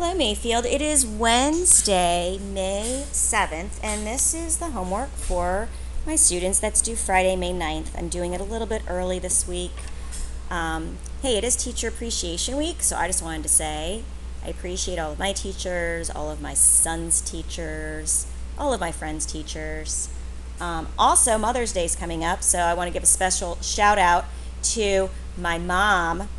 Hello, Mayfield. It is Wednesday, May 7th, and this is the homework for my students that's due Friday, May 9th. I'm doing it a little bit early this week. Hey, it is Teacher Appreciation Week, so I just wanted to say I appreciate all of my teachers, all of my son's teachers, all of my friends' teachers. Also, Mother's Day is coming up, so I want to give a special shout out to my mom,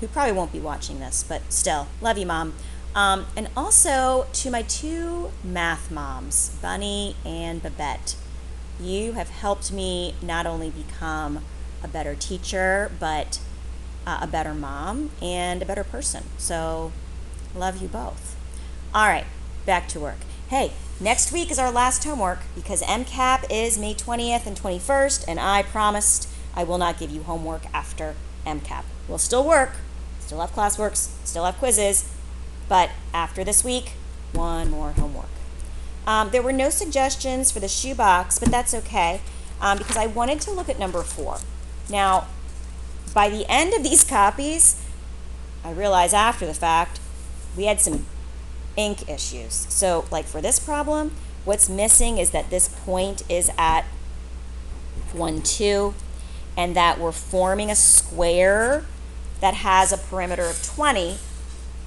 who probably won't be watching this, but still, love you, Mom. And also to my two math moms, Bunny and Babette. You have helped me not only become a better teacher, but a better mom and a better person. So, love you both. All right, back to work. Hey, next week is our last homework because MCAP is May 20th and 21st, and I promised I will not give you homework after MCAP. We'll still work, still have classworks, still have quizzes, but after this week, one more homework. There were no suggestions for the shoebox, but that's okay because I wanted to look at number 4. Now, by the end of these copies, I realized after the fact, we had some ink issues. So, like for this problem, what's missing is that this point is at 1, 2, and that we're forming a square that has a perimeter of 20.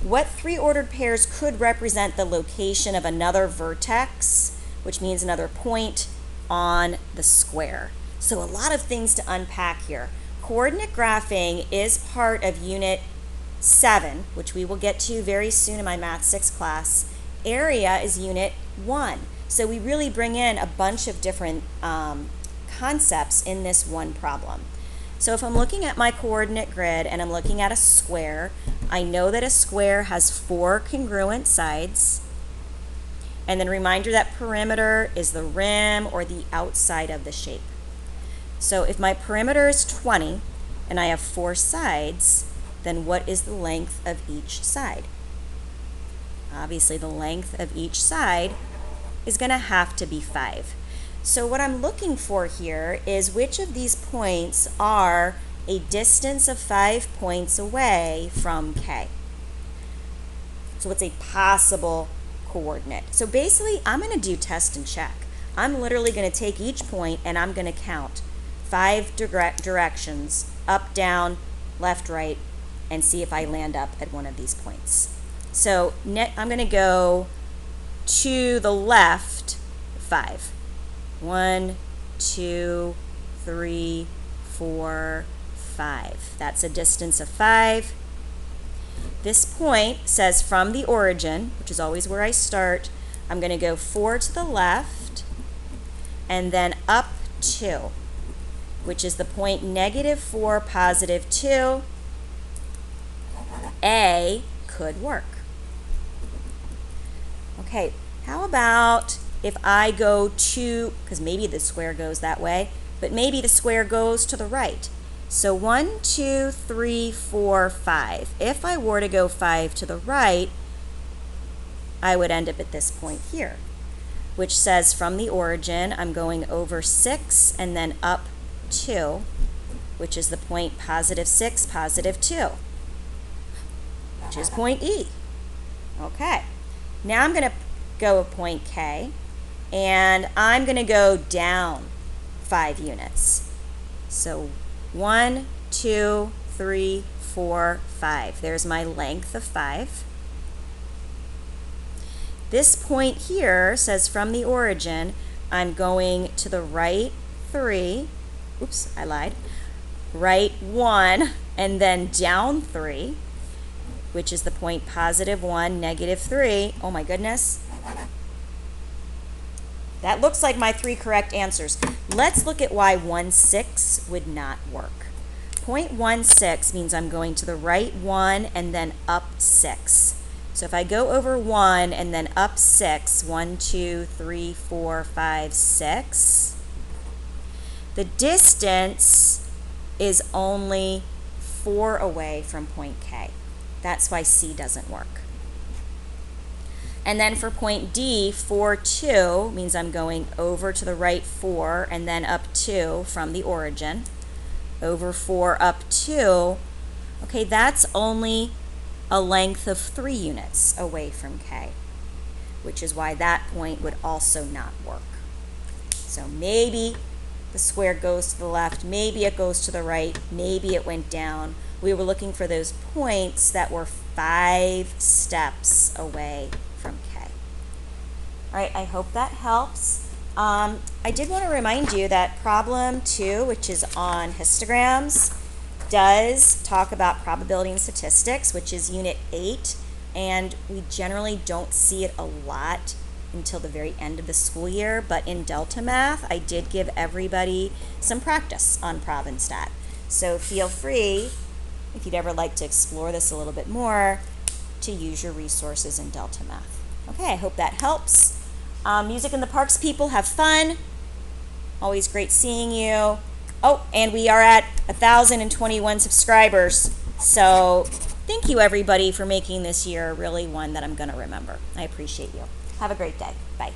What 3 ordered pairs could represent the location of another vertex, which means another point on the square? So a lot of things to unpack here. Coordinate graphing is part of Unit 7, which we will get to very soon in my Math 6 class. Area is Unit 1. So we really bring in a bunch of different concepts in this one problem. So if I'm looking at my coordinate grid and I'm looking at a square, I know that a square has 4 congruent sides. And then reminder that perimeter is the rim or the outside of the shape. So if my perimeter is 20 and I have 4 sides, then what is the length of each side? Obviously, the length of each side is going to have to be 5. So what I'm looking for here is which of these points are a distance of 5 points away from K. So it's a possible coordinate. So basically, I'm going to do test and check. I'm literally going to take each point and I'm going to count 5 directions, up, down, left, right, and see if I land up at one of these points. So I'm going to go to the left 5. 1, 2, 3, 4, 5. That's a distance of 5. This point says from the origin, which is always where I start, I'm going to go 4 to the left and then up 2, which is the point -4, +2. A could work. Okay, how about if I go to, because maybe the square goes that way, but maybe the square goes to the right. So 1, 2, 3, 4, 5. If I were to go 5 to the right, I would end up at this point here, which says from the origin, I'm going over 6 and then up 2, which is the point +6, +2, which is point E. Okay, now I'm going to go a point K, and I'm going to go down 5 units. So 1, 2, 3, 4, 5. There's my length of 5. This point here says from the origin, I'm going to the right 3. Oops, I lied. Right 1, and then down 3, which is the point +1, -3. Oh my goodness. That looks like my 3 correct answers. Let's look at why 1, 6 would not work. Point 1, 6 means I'm going to the right 1 and then up 6. So if I go over 1 and then up 6, 1, 2, 3, 4, 5, 6, the distance is only 4 away from point K. That's why C doesn't work. And then for point D, 4, 2 means I'm going over to the right 4 and then up 2 from the origin. Over 4, up 2. Okay, that's only a length of 3 units away from K, which is why that point would also not work. So maybe the square goes to the left, maybe it goes to the right, maybe it went down. We were looking for those points that were 5 steps away from K. All right, I hope that helps. I did want to remind you that problem 2, which is on histograms, does talk about probability and statistics, which is unit 8, and we generally don't see it a lot until the very end of the school year, but in Delta Math, I did give everybody some practice on Prob and Stat. So feel free, if you'd ever like to explore this a little bit more, to use your resources in Delta Math. Okay, I hope that helps. Music in the Parks people, have fun. Always great seeing you. Oh, and we are at 1,021 subscribers. So thank you, everybody, for making this year really one that I'm going to remember. I appreciate you. Have a great day. Bye.